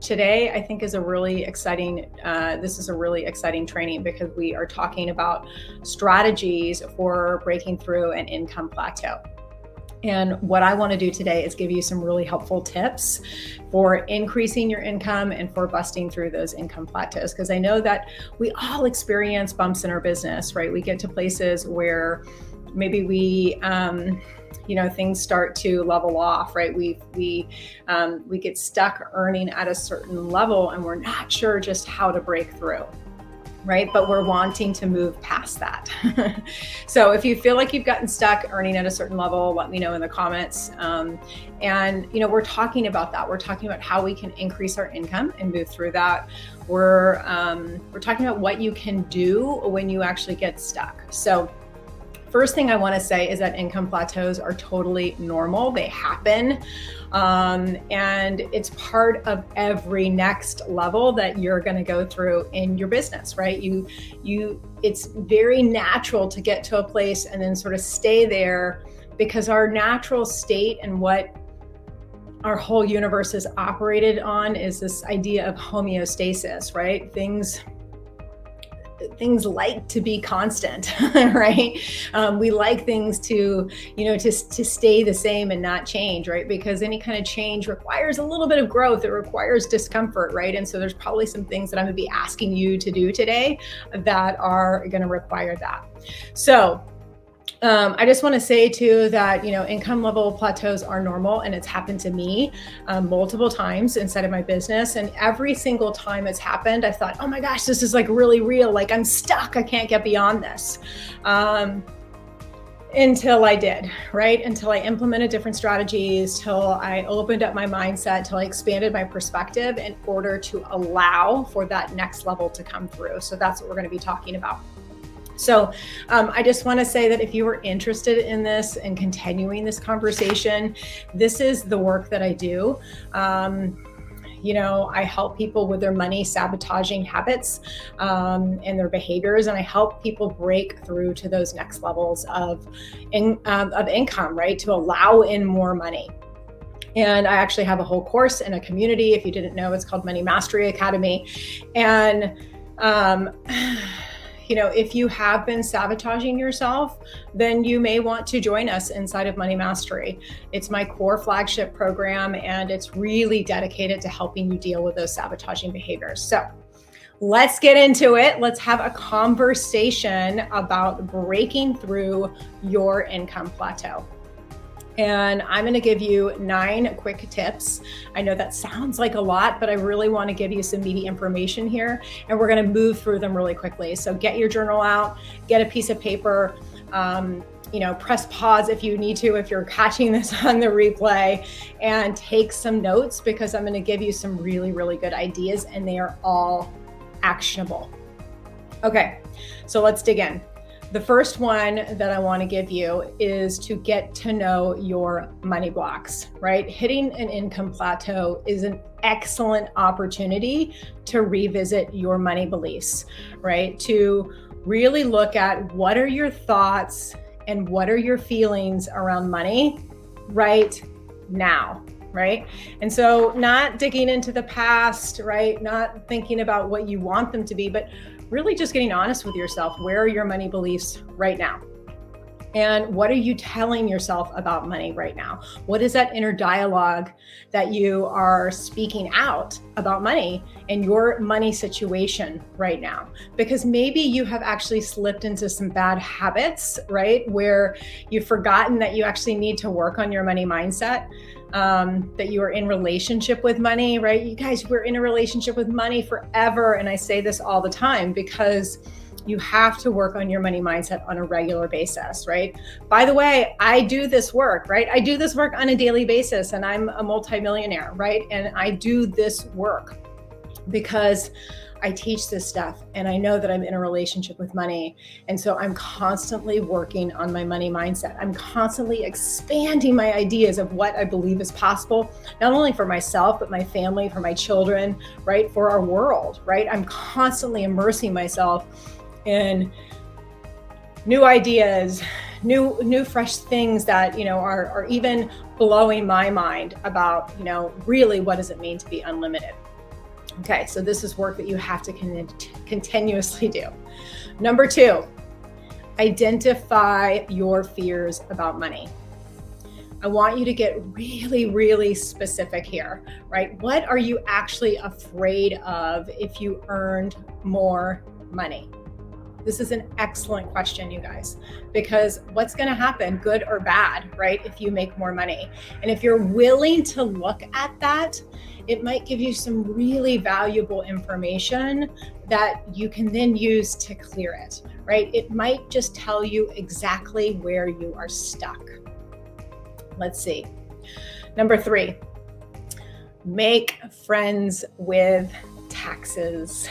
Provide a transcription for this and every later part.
today I think is a really exciting, this is a really exciting training because we are talking about strategies for breaking through an income plateau. And what I want to do today is give you some really helpful tips for increasing your income and for busting through those income plateaus. Because I know that we all experience bumps in our business, right? We get to places where maybe we, things start to level off, right? We get stuck earning at a certain level and we're not sure just how to break through. Right? But we're wanting to move past that. So if you feel like you've gotten stuck earning at a certain level, let me know in the comments. We're talking about that. We're talking about how we can increase our income and move through that. We're talking about what you can do when you actually get stuck. So first thing I want to say is that income plateaus are totally normal. They happen. And it's part of every next level that you're going to go through in your business, right? It's very natural to get to a place and then sort of stay there, because our natural state and what our whole universe is operated on is this idea of homeostasis, right? Things like to be constant, right? We like things to stay the same and not change, right? Because any kind of change requires a little bit of growth. It requires discomfort, right? And so there's probably some things that I'm going to be asking you to do today that are going to require that. So I just want to say too that, income level plateaus are normal, and it's happened to me multiple times inside of my business. And every single time it's happened, I thought, oh my gosh, this is like really real. Like I'm stuck. I can't get beyond this. Until I did, right? Until I implemented different strategies, till I opened up my mindset, till I expanded my perspective in order to allow for that next level to come through. So that's what we're going to be talking about. So I just want to say that if you are interested in this and continuing this conversation, this is the work that I do. I help people with their money sabotaging habits and their behaviors, and I help people break through to those next levels of income, right? To allow in more money. And I actually have a whole course and a community. If you didn't know, it's called Money Mastery Academy. And if you have been sabotaging yourself, then you may want to join us inside of Money Mastery. It's my core flagship program, and it's really dedicated to helping you deal with those sabotaging behaviors. So let's get into it. Let's have a conversation about breaking through your income plateau. And I'm going to give you 9 quick tips. I know that sounds like a lot, but I really want to give you some meaty information here, and we're going to move through them really quickly. So get your journal out, get a piece of paper, press pause if you need to, if you're catching this on the replay, and take some notes, because I'm going to give you some really, really good ideas, and they are all actionable. Okay, so let's dig in. The first one that I want to give you is to get to know your money blocks, right? Hitting an income plateau is an excellent opportunity to revisit your money beliefs, right? To really look at what are your thoughts and what are your feelings around money right now, right? And so not digging into the past, right? Not thinking about what you want them to be, but really just getting honest with yourself. Where are your money beliefs right now? And what are you telling yourself about money right now? What is that inner dialogue that you are speaking out about money and your money situation right now? Because maybe you have actually slipped into some bad habits, right? Where you've forgotten that you actually need to work on your money mindset. That you are in relationship with money, right? You guys, we're in a relationship with money forever. And I say this all the time because you have to work on your money mindset on a regular basis, right? By the way, I do this work, right? I do this work on a daily basis, and I'm a multimillionaire, right? And I do this work because I teach this stuff, and I know that I'm in a relationship with money. And so I'm constantly working on my money mindset. I'm constantly expanding my ideas of what I believe is possible, not only for myself, but my family, for my children, right? For our world, right? I'm constantly immersing myself in new ideas, new fresh things that, are even blowing my mind about, really what does it mean to be unlimited? Okay, so this is work that you have to continuously do. Number 2, identify your fears about money. I want you to get really, really specific here, right? What are you actually afraid of if you earned more money? This is an excellent question, you guys, because what's going to happen, good or bad, right, if you make more money? And if you're willing to look at that, it might give you some really valuable information that you can then use to clear it, right? It might just tell you exactly where you are stuck. Let's see. Number 3, make friends with taxes.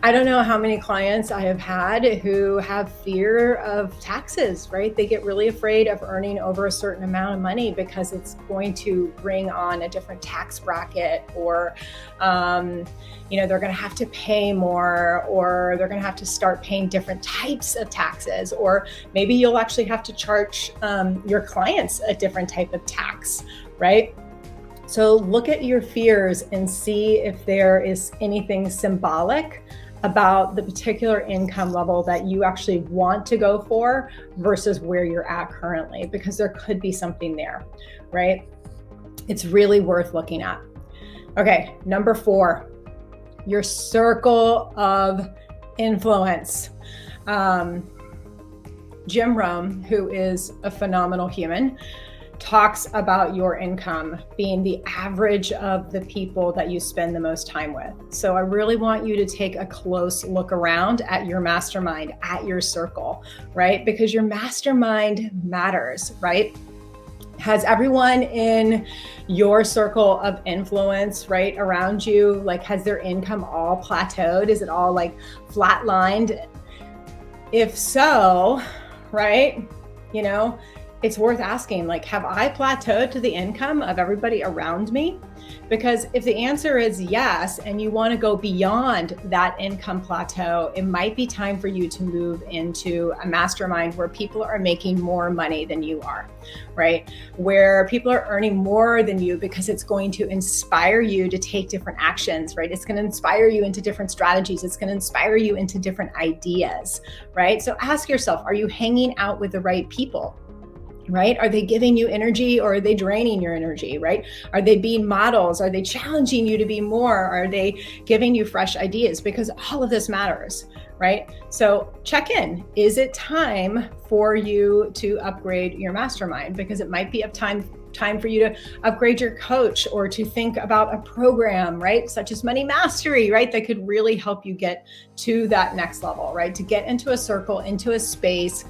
I don't know how many clients I have had who have fear of taxes, right? They get really afraid of earning over a certain amount of money because it's going to bring on a different tax bracket, or, they're going to have to pay more, or they're going to have to start paying different types of taxes, or maybe you'll actually have to charge your clients a different type of tax, right? So look at your fears and see if there is anything symbolic about the particular income level that you actually want to go for versus where you're at currently, because there could be something there, right? It's really worth looking at. Okay, number 4, your circle of influence. Jim Rohn, who is a phenomenal human, talks about your income being the average of the people that you spend the most time with. So I really want you to take a close look around at your mastermind, at your circle, right? Because your mastermind matters, right? Has everyone in your circle of influence, right, around you, like, has their income all plateaued? Is it all like flatlined? If so, right, it's worth asking, like, have I plateaued to the income of everybody around me? Because if the answer is yes, and you want to go beyond that income plateau, it might be time for you to move into a mastermind where people are making more money than you are, right? Where people are earning more than you, because it's going to inspire you to take different actions, right? It's going to inspire you into different strategies. It's going to inspire you into different ideas, right? So ask yourself, are you hanging out with the right people? Right? Are they giving you energy, or are they draining your energy, right? Are they being models? Are they challenging you to be more? Are they giving you fresh ideas? Because all of this matters, right? So check in. Is it time for you to upgrade your mastermind? Because it might be time for you to upgrade your coach, or to think about a program, right? Such as Money Mastery, right? That could really help you get to that next level, right? To get into a circle, into a space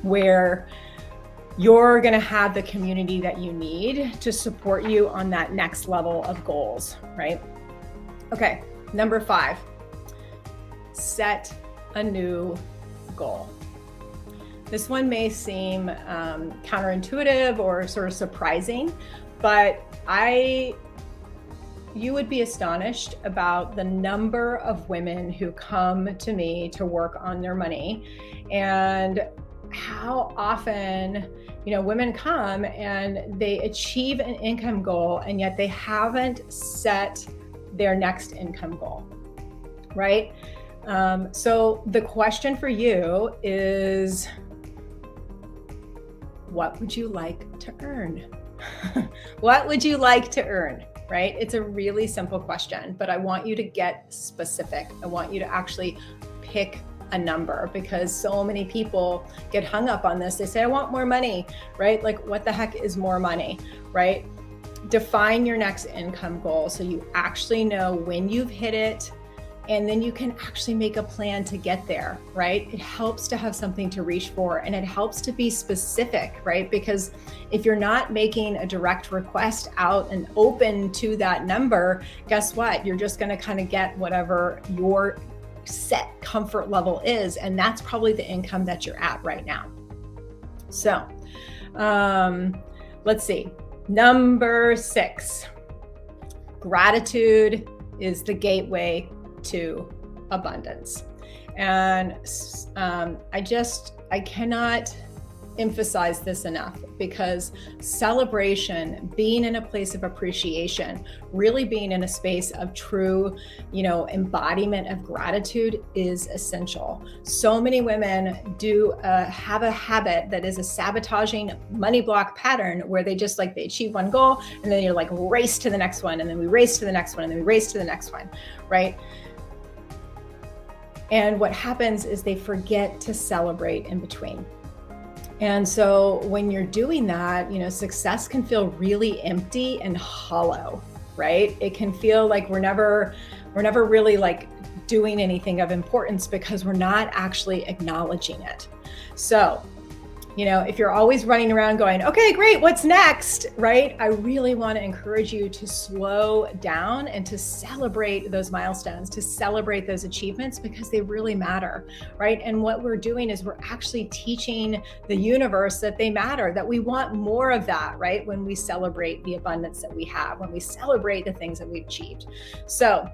where you're going to have the community that you need to support you on that next level of goals, right? Okay, number 5, set a new goal. This one may seem counterintuitive or sort of surprising, but you would be astonished about the number of women who come to me to work on their money, and how often, women come and they achieve an income goal, and yet they haven't set their next income goal, right? So the question for you is, what would you like to earn? What would you like to earn, right? It's a really simple question, but I want you to get specific. I want you to actually pick a number, because so many people get hung up on this. They say, I want more money, right? Like, what the heck is more money, right? Define your next income goal so you actually know when you've hit it, and then you can actually make a plan to get there, right? It helps to have something to reach for, and it helps to be specific, right? Because if you're not making a direct request out and open to that number, guess what? You're just going to kind of get whatever your set comfort level is, and that's probably the income that you're at right now. So let's see. Number 6, gratitude is the gateway to abundance. And I cannot emphasize this enough, because celebration, being in a place of appreciation, really being in a space of true, embodiment of gratitude is essential. So many women do have a habit that is a sabotaging money block pattern, where they just they achieve one goal and then you're race to the next one, and then we race to the next one, and then we race to the next one, right? And what happens is they forget to celebrate in between. And so when you're doing that, success can feel really empty and hollow, right? It can feel like we're never really doing anything of importance, because we're not actually acknowledging it. So, if you're always running around going, okay, great, what's next, right? I really want to encourage you to slow down and to celebrate those milestones, to celebrate those achievements, because they really matter, right? And what we're doing is we're actually teaching the universe that they matter, that we want more of that, right? When we celebrate the abundance that we have, when we celebrate the things that we've achieved. So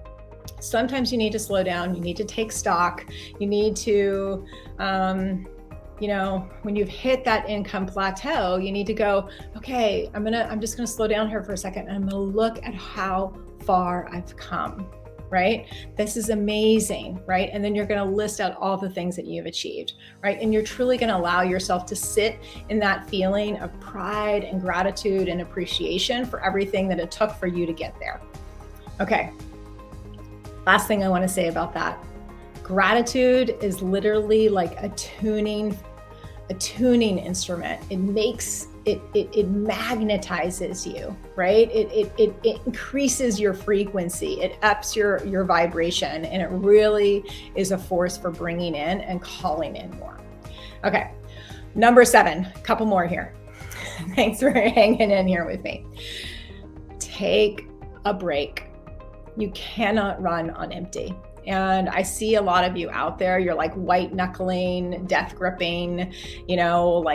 sometimes you need to slow down, you need to take stock, you need to, when you've hit that income plateau, you need to go, okay, I'm just going to slow down here for a second, and I'm going to look at how far I've come, right? This is amazing, right? And then you're going to list out all the things that you've achieved, right? And you're truly going to allow yourself to sit in that feeling of pride and gratitude and appreciation for everything that it took for you to get there. Okay. Last thing I want to say about that. Gratitude is literally like a tuning instrument. It makes it magnetizes you, right? It increases your frequency. It ups your vibration, and it really is a force for bringing in and calling in more. Okay, number 7, a couple more here. Thanks for hanging in here with me. Take a break. You cannot run on empty. And I see a lot of you out there, you're white knuckling, death gripping,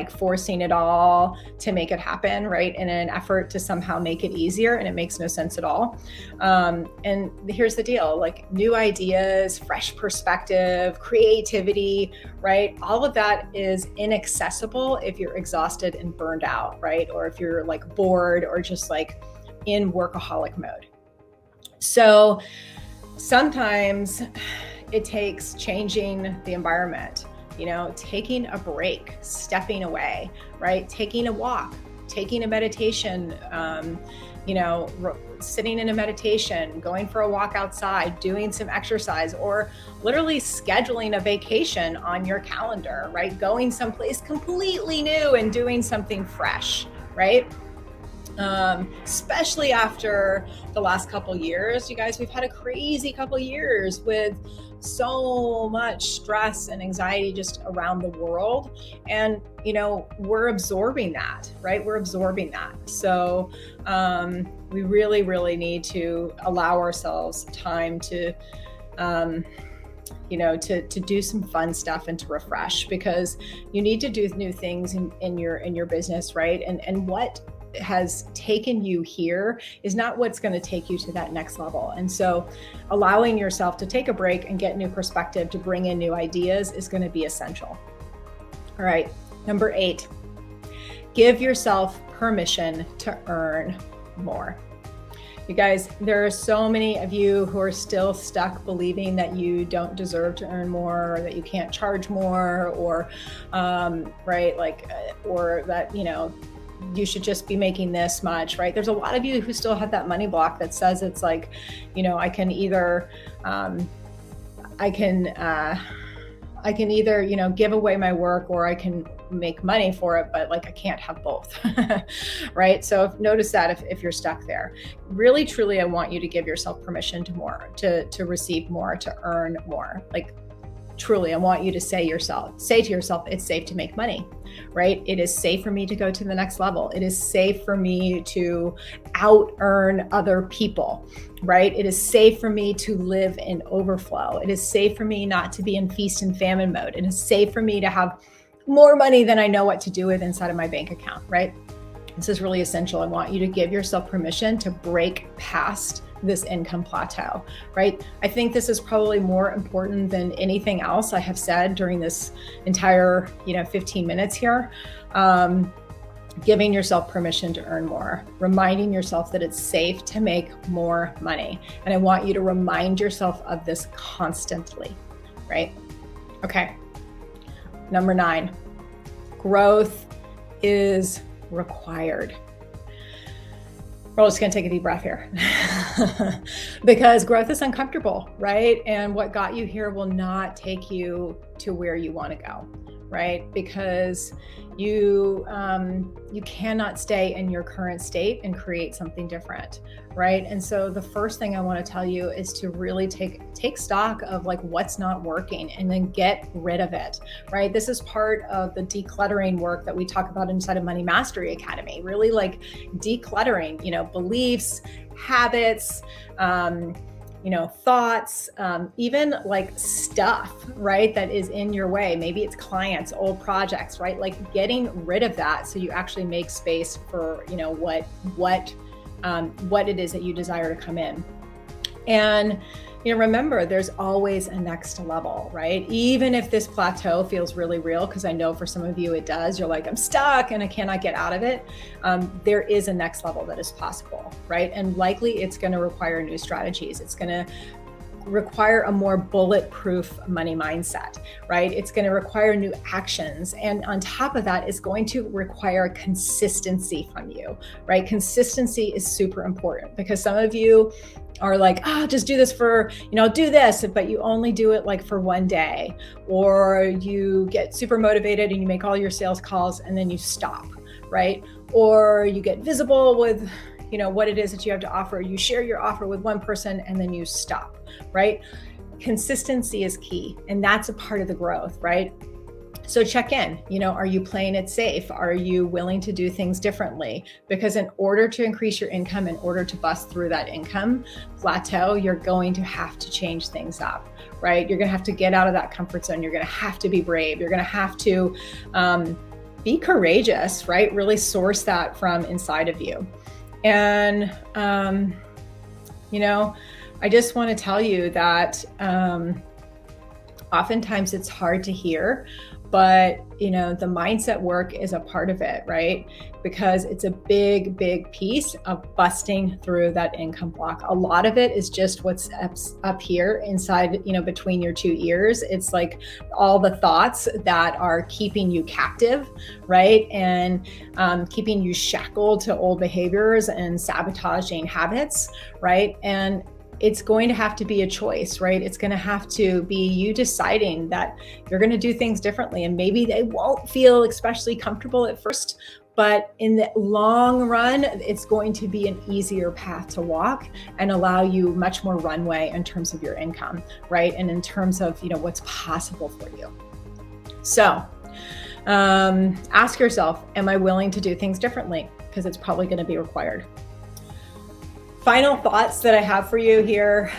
forcing it all to make it happen, right? In an effort to somehow make it easier, and it makes no sense at all. And here's the deal, new ideas, fresh perspective, creativity, right? All of that is inaccessible if you're exhausted and burned out, right? Or if you're bored or just in workaholic mode. So sometimes it takes changing the environment, taking a break, stepping away, right? Taking a walk, taking a meditation, sitting in a meditation, going for a walk outside, doing some exercise, or literally scheduling a vacation on your calendar, right? Going someplace completely new and doing something fresh, right? Especially after the last couple years, you guys, we've had a crazy couple years with so much stress and anxiety just around the world. And, we're absorbing that, right? We're absorbing that. So, we really, really need to allow ourselves time to, to do some fun stuff and to refresh, because you need to do new things in your business, right? And what has taken you here is not what's going to take you to that next level. And so allowing yourself to take a break and get new perspective, to bring in new ideas, is going to be essential. All right. Number 8, give yourself permission to earn more. You guys, there are so many of you who are still stuck believing that you don't deserve to earn more, or that you can't charge more, or, right. Or that, you should just be making this much, right? There's a lot of you who still have that money block that says it's I can either, give away my work, or I can make money for it, but I can't have both, right? So notice that if you're stuck there. Really, truly, I want you to give yourself permission to receive more, to earn more. Truly, I want you to say to yourself, it's safe to make money, right? It is safe for me to go to the next level. It is safe for me to out-earn other people, right? It is safe for me to live in overflow. It is safe for me not to be in feast and famine mode. It is safe for me to have more money than I know what to do with inside of my bank account, right? This is really essential. I want you to give yourself permission to break past this income plateau, right? I think this is probably more important than anything else I have said during this entire, 15 minutes here. Giving yourself permission to earn more, reminding yourself that it's safe to make more money. And I want you to remind yourself of this constantly, right? Okay. Number 9, growth is required. We're just going to take a deep breath here because growth is uncomfortable, right? And what got you here will not take you to where you want to go, right? Because you cannot stay in your current state and create something different, right? And so the first thing I want to tell you is to really take stock of like what's not working and then get rid of it, right? This is part of the decluttering work that we talk about inside of Money Mastery Academy, really like decluttering, beliefs, habits, thoughts, even like stuff, right, that is in your way. Maybe it's clients, old projects, right? Like getting rid of that so you actually make space for, what it is that you desire to come in. And, remember, there's always a next level, right? Even if this plateau feels really real, because I know for some of you it does, you're like, I'm stuck and I cannot get out of it. There is a next level that is possible, right? And likely it's going to require new strategies. It's going to require a more bulletproof money mindset, right? It's going to require new actions. And on top of that, it's going to require consistency from you, right? Consistency is super important because some of you are like, just do this for, do this, but you only do it like for one day, or you get super motivated and you make all your sales calls and then you stop, right? Or you get visible with, what it is that you have to offer. You share your offer with one person and then you stop, right? Consistency is key. And that's a part of the growth, right? So check in, are you playing it safe? Are you willing to do things differently? Because in order to increase your income, in order to bust through that income plateau, you're going to have to change things up, right? You're going to have to get out of that comfort zone. You're going to have to be brave. You're going to have to be courageous, right? Really source that from inside of you. And, I just want to tell you that oftentimes it's hard to hear, but, the mindset work is a part of it, right? Because it's a big, big piece of busting through that income block. A lot of it is just what's up here inside, between your two ears. It's like all the thoughts that are keeping you captive, right? And keeping you shackled to old behaviors and sabotaging habits, right? And it's going to have to be a choice, right? It's going to have to be you deciding that you're going to do things differently. And maybe they won't feel especially comfortable at first, but in the long run, it's going to be an easier path to walk and allow you much more runway in terms of your income, right? And in terms of, what's possible for you. So ask yourself, am I willing to do things differently? Because it's probably going to be required. Final thoughts that I have for you here.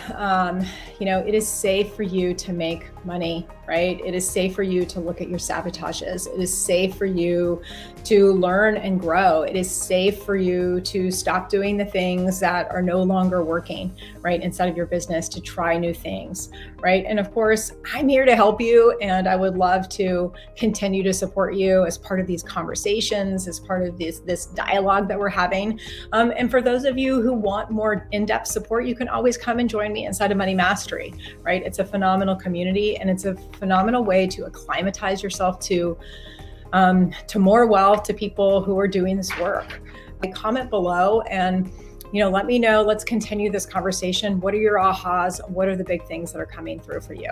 It is safe for you to make money, right? It is safe for you to look at your sabotages. It is safe for you to learn and grow. It is safe for you to stop doing the things that are no longer working, right? Inside of your business, to try new things, right? And of course, I'm here to help you, and I would love to continue to support you as part of these conversations, as part of this dialogue that we're having. And for those of you who want more in-depth support, you can always come and join me inside of Money Mastery, right? It's a phenomenal community, and it's a phenomenal way to acclimatize yourself to more wealth, to people who are doing this work. Comment below and let me know. Let's continue this conversation. What are your ahas? What are the big things that are coming through for you?